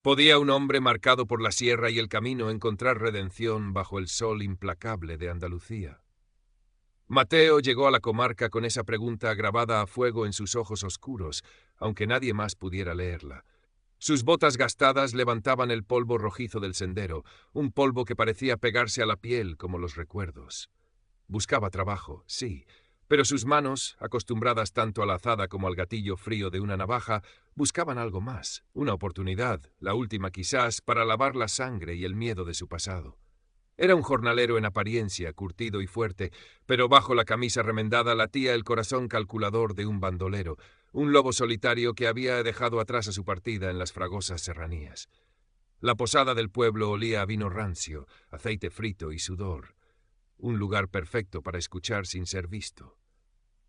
¿Podía un hombre marcado por la sierra y el camino encontrar redención bajo el sol implacable de Andalucía? Mateo llegó a la comarca con esa pregunta grabada a fuego en sus ojos oscuros, aunque nadie más pudiera leerla. Sus botas gastadas levantaban el polvo rojizo del sendero, un polvo que parecía pegarse a la piel como los recuerdos. Buscaba trabajo, sí, pero sus manos, acostumbradas tanto a la azada como al gatillo frío de una navaja, buscaban algo más, una oportunidad, la última quizás, para lavar la sangre y el miedo de su pasado. Era un jornalero en apariencia, curtido y fuerte, pero bajo la camisa remendada latía el corazón calculador de un bandolero, un lobo solitario que había dejado atrás a su partida en las fragosas serranías. La posada del pueblo olía a vino rancio, aceite frito y sudor. Un lugar perfecto para escuchar sin ser visto.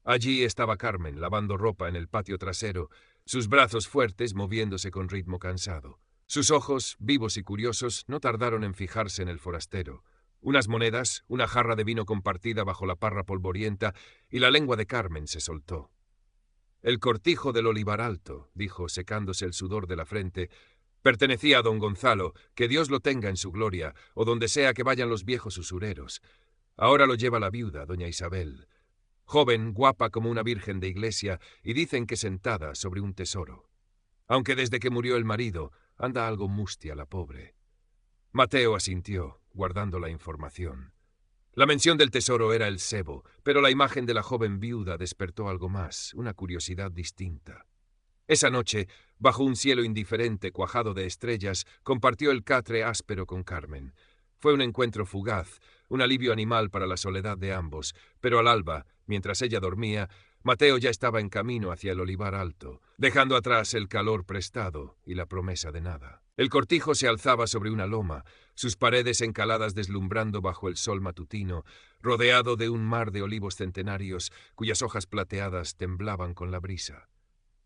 Allí estaba Carmen, lavando ropa en el patio trasero, sus brazos fuertes moviéndose con ritmo cansado. Sus ojos, vivos y curiosos, no tardaron en fijarse en el forastero. Unas monedas, una jarra de vino compartida bajo la parra polvorienta, y la lengua de Carmen se soltó. El cortijo del Olivar Alto, dijo, secándose el sudor de la frente, pertenecía a don Gonzalo, que Dios lo tenga en su gloria, o donde sea que vayan los viejos usureros. Ahora lo lleva la viuda, doña Isabel. Joven, guapa como una virgen de iglesia, y dicen que sentada sobre un tesoro. Aunque desde que murió el marido, anda algo mustia la pobre. Mateo asintió, guardando la información. La mención del tesoro era el sebo, pero la imagen de la joven viuda despertó algo más, una curiosidad distinta. Esa noche, bajo un cielo indiferente cuajado de estrellas, compartió el catre áspero con Carmen. Fue un encuentro fugaz, un alivio animal para la soledad de ambos, pero al alba, mientras ella dormía, Mateo ya estaba en camino hacia el olivar alto, dejando atrás el calor prestado y la promesa de nada. El cortijo se alzaba sobre una loma, sus paredes encaladas deslumbrando bajo el sol matutino, rodeado de un mar de olivos centenarios cuyas hojas plateadas temblaban con la brisa.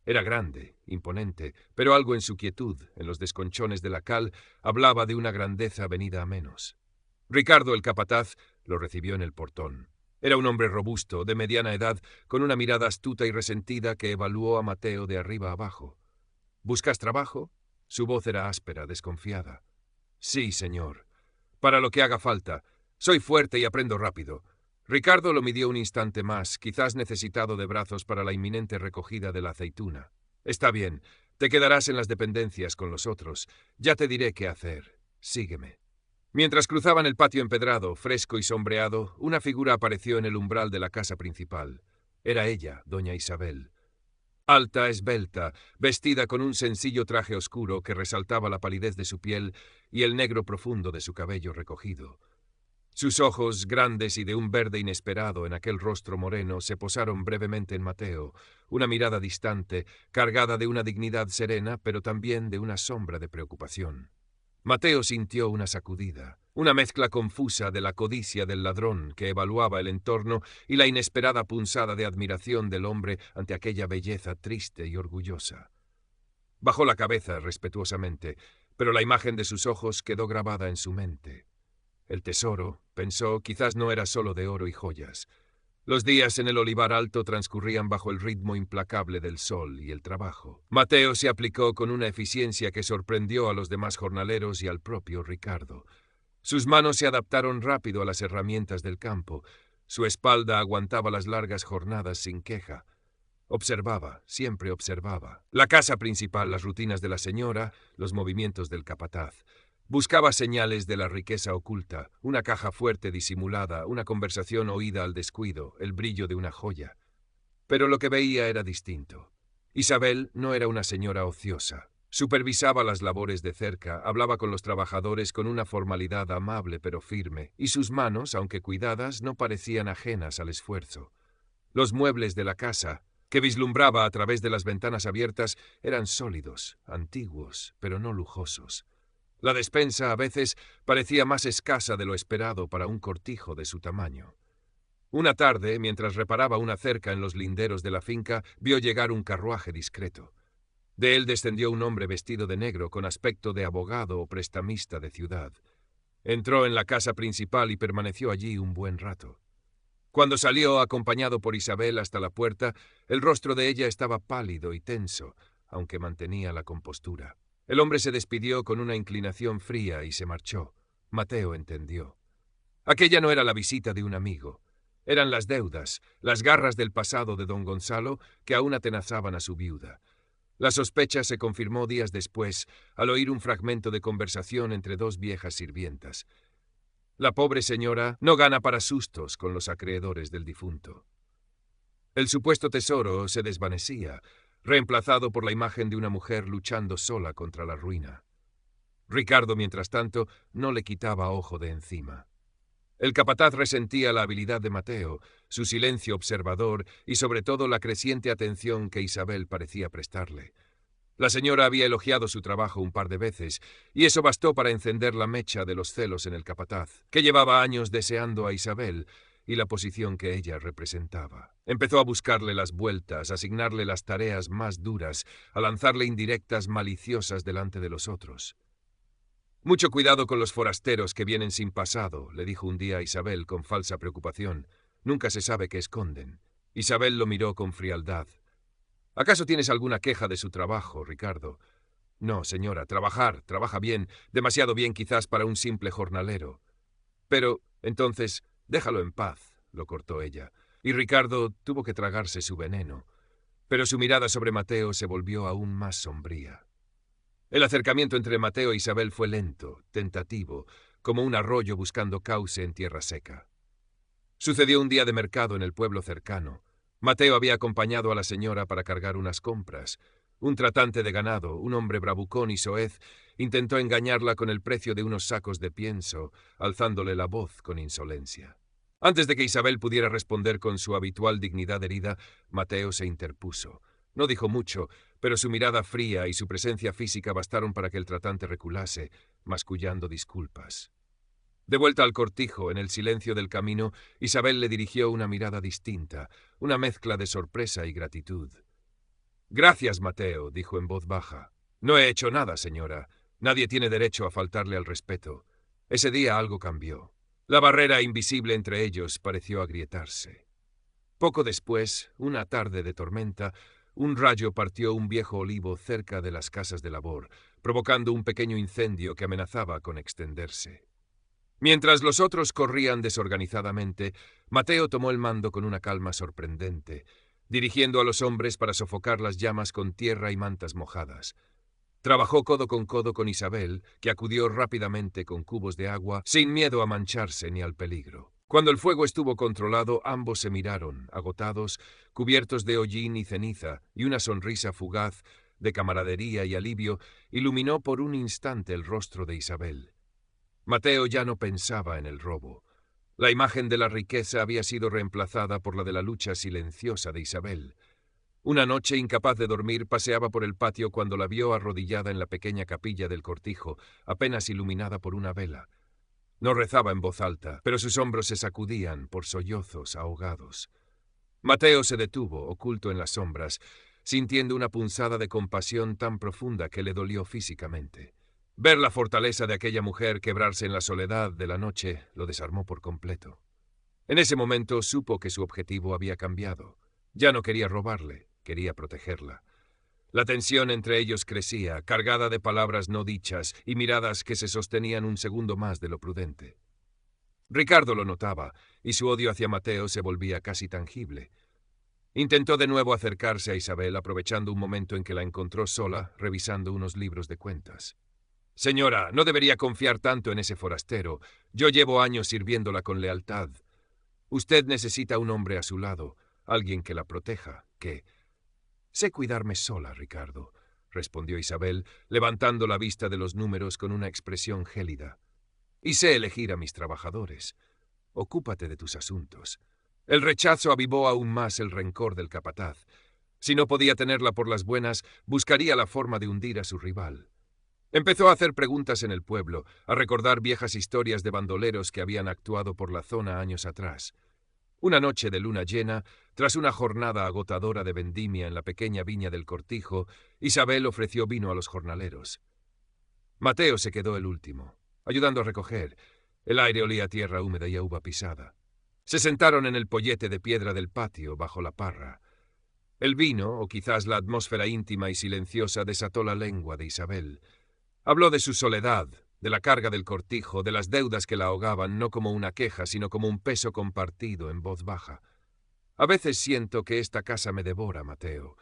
Era grande, imponente, pero algo en su quietud, en los desconchones de la cal, hablaba de una grandeza venida a menos. Ricardo el capataz lo recibió en el portón. Era un hombre robusto, de mediana edad, con una mirada astuta y resentida que evaluó a Mateo de arriba abajo. ¿Buscas trabajo? Su voz era áspera, desconfiada. Sí, señor. Para lo que haga falta. Soy fuerte y aprendo rápido. Ricardo lo midió un instante más, quizás necesitado de brazos para la inminente recogida de la aceituna. Está bien, te quedarás en las dependencias con los otros. Ya te diré qué hacer. Sígueme. Mientras cruzaban el patio empedrado, fresco y sombreado, una figura apareció en el umbral de la casa principal. Era ella, doña Isabel. Alta, esbelta, vestida con un sencillo traje oscuro que resaltaba la palidez de su piel y el negro profundo de su cabello recogido. Sus ojos, grandes y de un verde inesperado en aquel rostro moreno, se posaron brevemente en Mateo, una mirada distante, cargada de una dignidad serena, pero también de una sombra de preocupación. Mateo sintió una sacudida, una mezcla confusa de la codicia del ladrón que evaluaba el entorno y la inesperada punzada de admiración del hombre ante aquella belleza triste y orgullosa. Bajó la cabeza respetuosamente, pero la imagen de sus ojos quedó grabada en su mente. El tesoro, pensó, quizás no era solo de oro y joyas. Los días en el olivar alto transcurrían bajo el ritmo implacable del sol y el trabajo. Mateo se aplicó con una eficiencia que sorprendió a los demás jornaleros y al propio Ricardo. Sus manos se adaptaron rápido a las herramientas del campo. Su espalda aguantaba las largas jornadas sin queja. Observaba, siempre observaba. La casa principal, las rutinas de la señora, los movimientos del capataz. Buscaba señales de la riqueza oculta, una caja fuerte disimulada, una conversación oída al descuido, el brillo de una joya. Pero lo que veía era distinto. Isabel no era una señora ociosa. Supervisaba las labores de cerca, hablaba con los trabajadores con una formalidad amable pero firme, y sus manos, aunque cuidadas, no parecían ajenas al esfuerzo. Los muebles de la casa, que vislumbraba a través de las ventanas abiertas, eran sólidos, antiguos, pero no lujosos. La despensa a veces parecía más escasa de lo esperado para un cortijo de su tamaño. Una tarde, mientras reparaba una cerca en los linderos de la finca, vio llegar un carruaje discreto. De él descendió un hombre vestido de negro con aspecto de abogado o prestamista de ciudad. Entró en la casa principal y permaneció allí un buen rato. Cuando salió, acompañado por Isabel hasta la puerta, el rostro de ella estaba pálido y tenso, aunque mantenía la compostura. El hombre se despidió con una inclinación fría y se marchó. Mateo entendió. Aquella no era la visita de un amigo. Eran las deudas, las garras del pasado de don Gonzalo que aún atenazaban a su viuda. La sospecha se confirmó días después al oír un fragmento de conversación entre dos viejas sirvientas. La pobre señora no gana para sustos con los acreedores del difunto. El supuesto tesoro se desvanecía, reemplazado por la imagen de una mujer luchando sola contra la ruina. Ricardo, mientras tanto, no le quitaba ojo de encima. El capataz resentía la habilidad de Mateo, su silencio observador y sobre todo la creciente atención que Isabel parecía prestarle. La señora había elogiado su trabajo un par de veces, y eso bastó para encender la mecha de los celos en el capataz, que llevaba años deseando a Isabel y la posición que ella representaba. Empezó a buscarle las vueltas, a asignarle las tareas más duras, a lanzarle indirectas maliciosas delante de los otros. «Mucho cuidado con los forasteros que vienen sin pasado», le dijo un día a Isabel con falsa preocupación. «Nunca se sabe qué esconden». Isabel lo miró con frialdad. «¿Acaso tienes alguna queja de su trabajo, Ricardo?» «No, señora, trabaja bien, demasiado bien quizás para un simple jornalero». «Pero, entonces, déjalo en paz», lo cortó ella, y Ricardo tuvo que tragarse su veneno. Pero su mirada sobre Mateo se volvió aún más sombría. El acercamiento entre Mateo e Isabel fue lento, tentativo, como un arroyo buscando cauce en tierra seca. Sucedió un día de mercado en el pueblo cercano. Mateo había acompañado a la señora para cargar unas compras. Un tratante de ganado, un hombre bravucón y soez, intentó engañarla con el precio de unos sacos de pienso, alzándole la voz con insolencia. Antes de que Isabel pudiera responder con su habitual dignidad herida, Mateo se interpuso. No dijo mucho, pero su mirada fría y su presencia física bastaron para que el tratante reculase, mascullando disculpas. De vuelta al cortijo, en el silencio del camino, Isabel le dirigió una mirada distinta, una mezcla de sorpresa y gratitud. «Gracias, Mateo», dijo en voz baja. «No he hecho nada, señora. Nadie tiene derecho a faltarle al respeto». Ese día algo cambió. La barrera invisible entre ellos pareció agrietarse. Poco después, una tarde de tormenta, un rayo partió un viejo olivo cerca de las casas de labor, provocando un pequeño incendio que amenazaba con extenderse. Mientras los otros corrían desorganizadamente, Mateo tomó el mando con una calma sorprendente, dirigiendo a los hombres para sofocar las llamas con tierra y mantas mojadas. Trabajó codo con Isabel, que acudió rápidamente con cubos de agua, sin miedo a mancharse ni al peligro. Cuando el fuego estuvo controlado, ambos se miraron, agotados, cubiertos de hollín y ceniza, y una sonrisa fugaz, de camaradería y alivio, iluminó por un instante el rostro de Isabel. Mateo ya no pensaba en el robo. La imagen de la riqueza había sido reemplazada por la de la lucha silenciosa de Isabel. Una noche, incapaz de dormir, paseaba por el patio cuando la vio arrodillada en la pequeña capilla del cortijo, apenas iluminada por una vela. No rezaba en voz alta, pero sus hombros se sacudían por sollozos ahogados. Mateo se detuvo, oculto en las sombras, sintiendo una punzada de compasión tan profunda que le dolió físicamente. Ver la fortaleza de aquella mujer quebrarse en la soledad de la noche lo desarmó por completo. En ese momento supo que su objetivo había cambiado. Ya no quería robarle, quería protegerla. La tensión entre ellos crecía, cargada de palabras no dichas y miradas que se sostenían un segundo más de lo prudente. Ricardo lo notaba, y su odio hacia Mateo se volvía casi tangible. Intentó de nuevo acercarse a Isabel, aprovechando un momento en que la encontró sola, revisando unos libros de cuentas. «Señora, no debería confiar tanto en ese forastero. Yo llevo años sirviéndola con lealtad. Usted necesita un hombre a su lado, alguien que la proteja, que...» «Sé cuidarme sola, Ricardo», respondió Isabel, levantando la vista de los números con una expresión gélida. «Y sé elegir a mis trabajadores. Ocúpate de tus asuntos». El rechazo avivó aún más el rencor del capataz. Si no podía tenerla por las buenas, buscaría la forma de hundir a su rival. Empezó a hacer preguntas en el pueblo, a recordar viejas historias de bandoleros que habían actuado por la zona años atrás. Una noche de luna llena, tras una jornada agotadora de vendimia en la pequeña viña del cortijo, Isabel ofreció vino a los jornaleros. Mateo se quedó el último, ayudando a recoger. El aire olía a tierra húmeda y a uva pisada. Se sentaron en el pollete de piedra del patio, bajo la parra. El vino, o quizás la atmósfera íntima y silenciosa, desató la lengua de Isabel. Habló de su soledad, de la carga del cortijo, de las deudas que la ahogaban, no como una queja, sino como un peso compartido en voz baja. A veces siento que esta casa me devora, Mateo,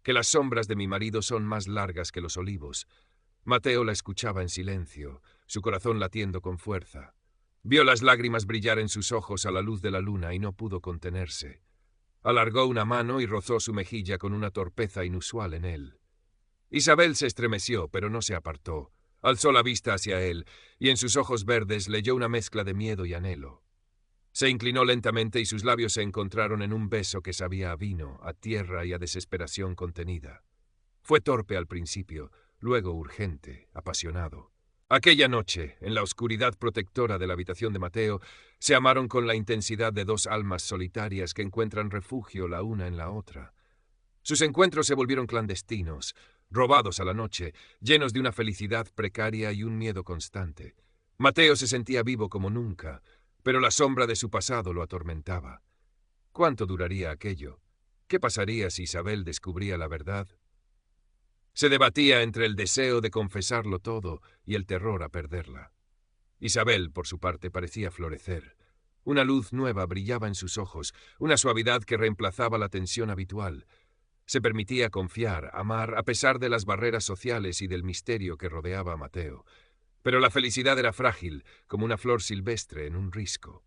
que las sombras de mi marido son más largas que los olivos. Mateo la escuchaba en silencio, su corazón latiendo con fuerza. Vio las lágrimas brillar en sus ojos a la luz de la luna y no pudo contenerse. Alargó una mano y rozó su mejilla con una torpeza inusual en él. Isabel se estremeció, pero no se apartó. Alzó la vista hacia él, y en sus ojos verdes leyó una mezcla de miedo y anhelo. Se inclinó lentamente y sus labios se encontraron en un beso que sabía a vino, a tierra y a desesperación contenida. Fue torpe al principio, luego urgente, apasionado. Aquella noche, en la oscuridad protectora de la habitación de Mateo, se amaron con la intensidad de dos almas solitarias que encuentran refugio la una en la otra. Sus encuentros se volvieron clandestinos, robados a la noche, llenos de una felicidad precaria y un miedo constante. Mateo se sentía vivo como nunca, pero la sombra de su pasado lo atormentaba. ¿Cuánto duraría aquello? ¿Qué pasaría si Isabel descubría la verdad? Se debatía entre el deseo de confesarlo todo y el terror a perderla. Isabel, por su parte, parecía florecer. Una luz nueva brillaba en sus ojos, una suavidad que reemplazaba la tensión habitual. Se permitía confiar, amar, a pesar de las barreras sociales y del misterio que rodeaba a Mateo. Pero la felicidad era frágil, como una flor silvestre en un risco.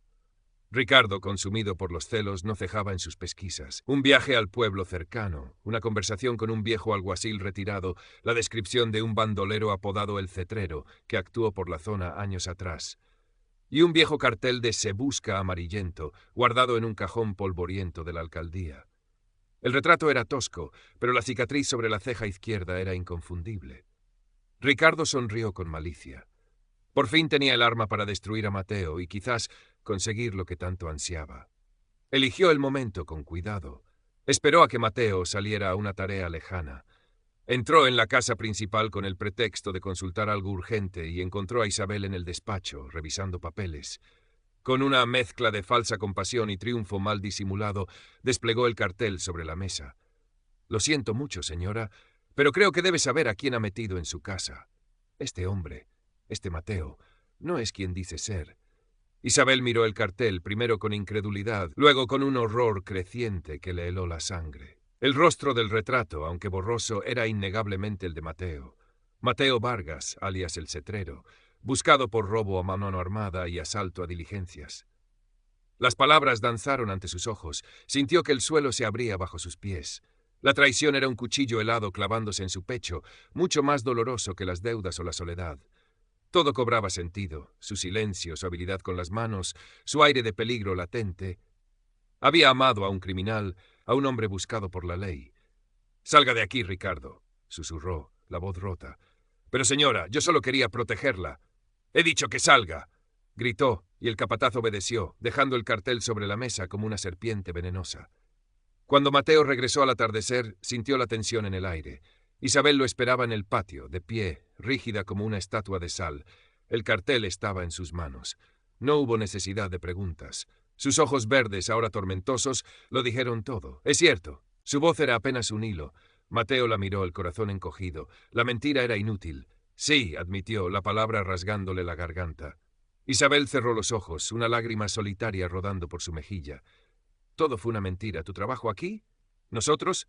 Ricardo, consumido por los celos, no cejaba en sus pesquisas. Un viaje al pueblo cercano, una conversación con un viejo alguacil retirado, la descripción de un bandolero apodado El Cetrero, que actuó por la zona años atrás, y un viejo cartel de Se busca amarillento, guardado en un cajón polvoriento de la alcaldía. El retrato era tosco, pero la cicatriz sobre la ceja izquierda era inconfundible. Ricardo sonrió con malicia. Por fin tenía el arma para destruir a Mateo y quizás conseguir lo que tanto ansiaba. Eligió el momento con cuidado. Esperó a que Mateo saliera a una tarea lejana. Entró en la casa principal con el pretexto de consultar algo urgente y encontró a Isabel en el despacho, revisando papeles. Con una mezcla de falsa compasión y triunfo mal disimulado, desplegó el cartel sobre la mesa. «Lo siento mucho, señora, pero creo que debe saber a quién ha metido en su casa. Este hombre, este Mateo, no es quien dice ser». Isabel miró el cartel, primero con incredulidad, luego con un horror creciente que le heló la sangre. El rostro del retrato, aunque borroso, era innegablemente el de Mateo. Mateo Vargas, alias El Cetrero, buscado por robo a mano armada y asalto a diligencias. Las palabras danzaron ante sus ojos, sintió que el suelo se abría bajo sus pies. La traición era un cuchillo helado clavándose en su pecho, mucho más doloroso que las deudas o la soledad. Todo cobraba sentido, su silencio, su habilidad con las manos, su aire de peligro latente. Había amado a un criminal, a un hombre buscado por la ley. «Salga de aquí, Ricardo», susurró, la voz rota. «Pero señora, yo solo quería protegerla». «He dicho que salga», gritó, y el capataz obedeció, dejando el cartel sobre la mesa como una serpiente venenosa. Cuando Mateo regresó al atardecer, sintió la tensión en el aire. Isabel lo esperaba en el patio, de pie, rígida como una estatua de sal. El cartel estaba en sus manos. No hubo necesidad de preguntas. Sus ojos verdes, ahora tormentosos, lo dijeron todo. Es cierto, su voz era apenas un hilo. Mateo la miró, el corazón encogido. La mentira era inútil. Sí, admitió, la palabra rasgándole la garganta. Isabel cerró los ojos, una lágrima solitaria rodando por su mejilla. Todo fue una mentira. ¿Tu trabajo aquí? ¿Nosotros?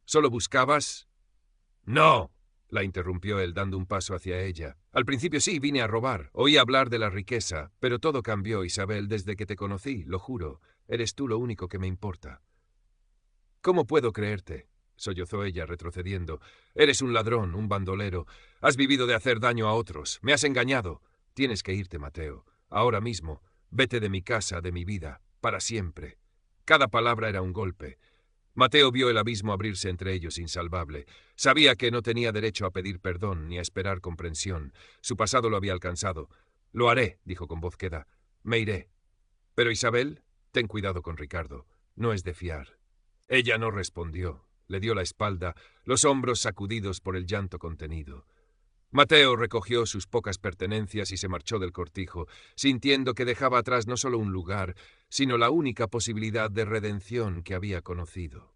¿Solo buscabas? «No», la interrumpió él, dando un paso hacia ella. «Al principio sí, vine a robar. Oí hablar de la riqueza, pero todo cambió, Isabel, desde que te conocí, lo juro. Eres tú lo único que me importa». «¿Cómo puedo creerte?», sollozó ella, retrocediendo. «Eres un ladrón, un bandolero. Has vivido de hacer daño a otros. Me has engañado. Tienes que irte, Mateo. Ahora mismo. Vete de mi casa, de mi vida. Para siempre». Cada palabra era un golpe. Mateo vio el abismo abrirse entre ellos insalvable. Sabía que no tenía derecho a pedir perdón ni a esperar comprensión. Su pasado lo había alcanzado. «Lo haré», dijo con voz queda. «Me iré. Pero Isabel, ten cuidado con Ricardo. No es de fiar». Ella no respondió. Le dio la espalda, los hombros sacudidos por el llanto contenido. Mateo recogió sus pocas pertenencias y se marchó del cortijo, sintiendo que dejaba atrás no solo un lugar, sino la única posibilidad de redención que había conocido.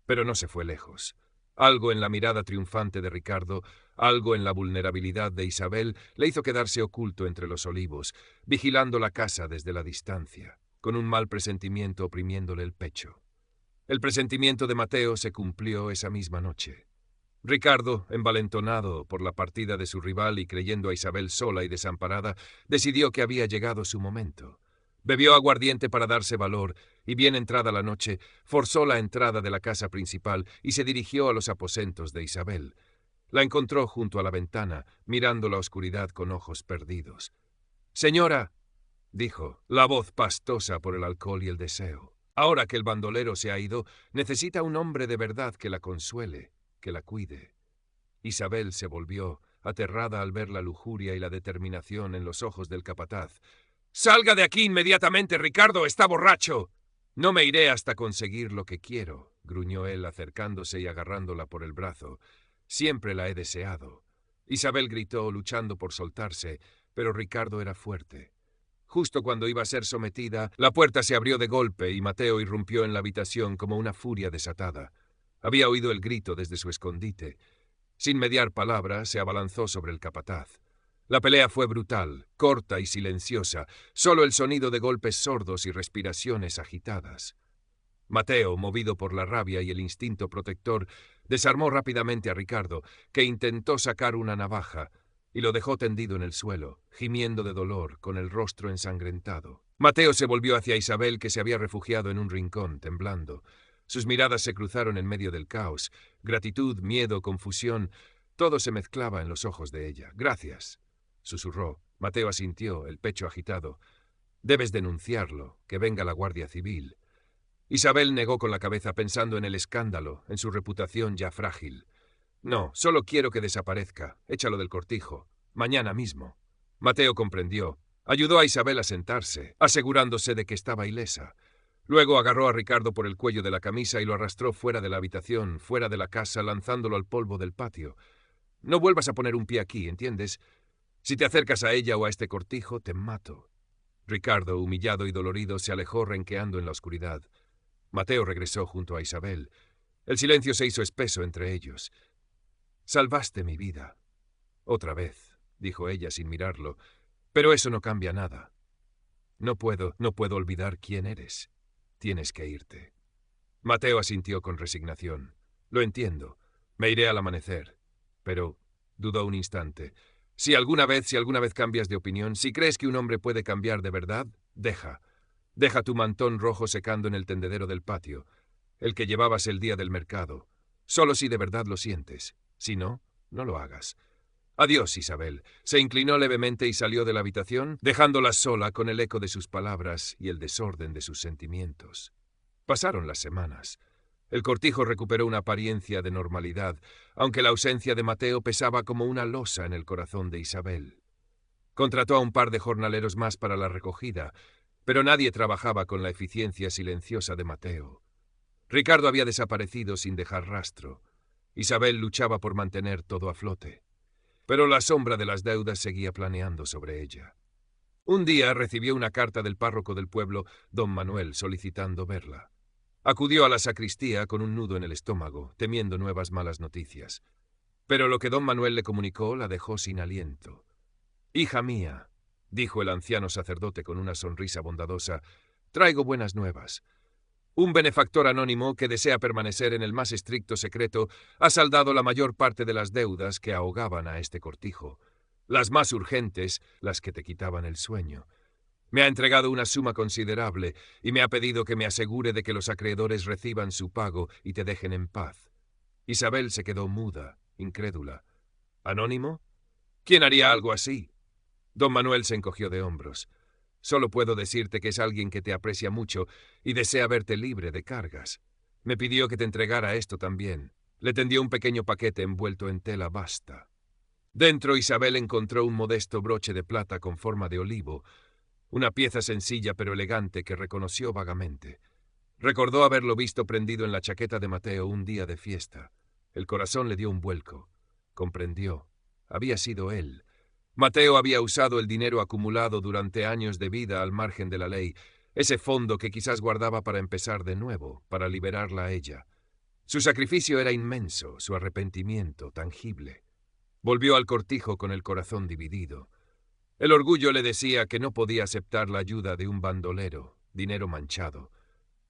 Pero no se fue lejos. Algo en la mirada triunfante de Ricardo Algo en la vulnerabilidad de Isabel le hizo quedarse oculto entre los olivos, vigilando la casa desde la distancia, con un mal presentimiento oprimiéndole el pecho. El presentimiento de Mateo se cumplió esa misma noche. Ricardo, envalentonado por la partida de su rival y creyendo a Isabel sola y desamparada, decidió que había llegado su momento. Bebió aguardiente para darse valor y, bien entrada la noche, forzó la entrada de la casa principal y se dirigió a los aposentos de Isabel. La encontró junto a la ventana, mirando la oscuridad con ojos perdidos. «Señora», dijo, la voz pastosa por el alcohol y el deseo, «ahora que el bandolero se ha ido, necesita un hombre de verdad que la consuele, que la cuide». Isabel se volvió, aterrada al ver la lujuria y la determinación en los ojos del capataz. «¡Salga de aquí inmediatamente, Ricardo! ¡Está borracho!». «No me iré hasta conseguir lo que quiero», gruñó él acercándose y agarrándola por el brazo. «Siempre la he deseado». Isabel gritó, luchando por soltarse, pero Ricardo era fuerte. Justo cuando iba a ser sometida, la puerta se abrió de golpe y Mateo irrumpió en la habitación como una furia desatada. Había oído el grito desde su escondite. Sin mediar palabra, se abalanzó sobre el capataz. La pelea fue brutal, corta y silenciosa, solo el sonido de golpes sordos y respiraciones agitadas. Mateo, movido por la rabia y el instinto protector, desarmó rápidamente a Ricardo, que intentó sacar una navaja, y lo dejó tendido en el suelo, gimiendo de dolor, con el rostro ensangrentado. Mateo se volvió hacia Isabel, que se había refugiado en un rincón, temblando. Sus miradas se cruzaron en medio del caos. Gratitud, miedo, confusión, todo se mezclaba en los ojos de ella. «Gracias», susurró. Mateo asintió, el pecho agitado. «Debes denunciarlo, que venga la Guardia Civil». Isabel negó con la cabeza, pensando en el escándalo, en su reputación ya frágil. «No, solo quiero que desaparezca. Échalo del cortijo. Mañana mismo». Mateo comprendió. Ayudó a Isabel a sentarse, asegurándose de que estaba ilesa. Luego agarró a Ricardo por el cuello de la camisa y lo arrastró fuera de la habitación, fuera de la casa, lanzándolo al polvo del patio. «No vuelvas a poner un pie aquí, ¿entiendes? Si te acercas a ella o a este cortijo, te mato». Ricardo, humillado y dolorido, se alejó renqueando en la oscuridad. Mateo regresó junto a Isabel. El silencio se hizo espeso entre ellos. «Salvaste mi vida». «Otra vez», dijo ella sin mirarlo, «pero eso no cambia nada. No puedo olvidar quién eres. Tienes que irte». Mateo asintió con resignación. «Lo entiendo. Me iré al amanecer». Pero dudó un instante. Si alguna vez cambias de opinión, si crees que un hombre puede cambiar de verdad, deja tu mantón rojo secando en el tendedero del patio, el que llevabas el día del mercado. Solo si de verdad lo sientes. Si no, no lo hagas. Adiós, Isabel». Se inclinó levemente y salió de la habitación, dejándola sola con el eco de sus palabras y el desorden de sus sentimientos. Pasaron las semanas. El cortijo recuperó una apariencia de normalidad, aunque la ausencia de Mateo pesaba como una losa en el corazón de Isabel. Contrató a un par de jornaleros más para la recogida, pero nadie trabajaba con la eficiencia silenciosa de Mateo. Ricardo había desaparecido sin dejar rastro. Isabel luchaba por mantener todo a flote, pero la sombra de las deudas seguía planeando sobre ella. Un día recibió una carta del párroco del pueblo, don Manuel, solicitando verla. Acudió a la sacristía con un nudo en el estómago, temiendo nuevas malas noticias. Pero lo que don Manuel le comunicó la dejó sin aliento. «Hija mía», dijo el anciano sacerdote con una sonrisa bondadosa, «traigo buenas nuevas. Un benefactor anónimo que desea permanecer en el más estricto secreto ha saldado la mayor parte de las deudas que ahogaban a este cortijo. Las más urgentes, las que te quitaban el sueño. Me ha entregado una suma considerable y me ha pedido que me asegure de que los acreedores reciban su pago y te dejen en paz». Isabel se quedó muda, incrédula. «¿Anónimo? ¿Quién haría algo así?». Don Manuel se encogió de hombros. «Solo puedo decirte que es alguien que te aprecia mucho y desea verte libre de cargas. Me pidió que te entregara esto también». Le tendió un pequeño paquete envuelto en tela basta. Dentro Isabel encontró un modesto broche de plata con forma de olivo, una pieza sencilla pero elegante que reconoció vagamente. Recordó haberlo visto prendido en la chaqueta de Mateo un día de fiesta. El corazón le dio un vuelco. Comprendió. Había sido él. Mateo había usado el dinero acumulado durante años de vida al margen de la ley, ese fondo que quizás guardaba para empezar de nuevo, para liberarla a ella. Su sacrificio era inmenso, su arrepentimiento tangible. Volvió al cortijo con el corazón dividido. El orgullo le decía que no podía aceptar la ayuda de un bandolero, dinero manchado.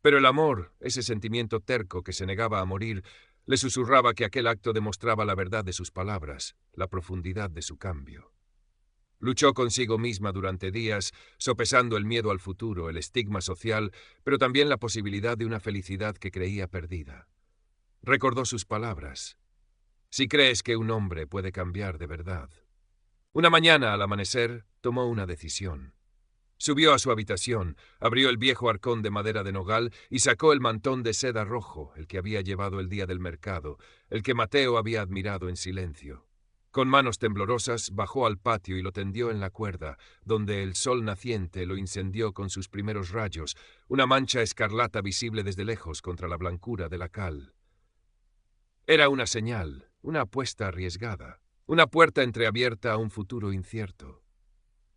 Pero el amor, ese sentimiento terco que se negaba a morir, le susurraba que aquel acto demostraba la verdad de sus palabras, la profundidad de su cambio. Luchó consigo misma durante días, sopesando el miedo al futuro, el estigma social, pero también la posibilidad de una felicidad que creía perdida. Recordó sus palabras. Si crees que un hombre puede cambiar de verdad. Una mañana, al amanecer, tomó una decisión. Subió a su habitación, abrió el viejo arcón de madera de nogal y sacó el mantón de seda rojo, el que había llevado el día del mercado, el que Mateo había admirado en silencio. Con manos temblorosas bajó al patio y lo tendió en la cuerda, donde el sol naciente lo incendió con sus primeros rayos, una mancha escarlata visible desde lejos contra la blancura de la cal. Era una señal, una apuesta arriesgada, una puerta entreabierta a un futuro incierto.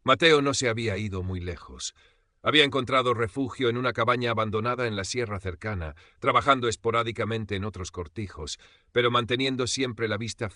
Mateo no se había ido muy lejos. Había encontrado refugio en una cabaña abandonada en la sierra cercana, trabajando esporádicamente en otros cortijos, pero manteniendo siempre la vista fija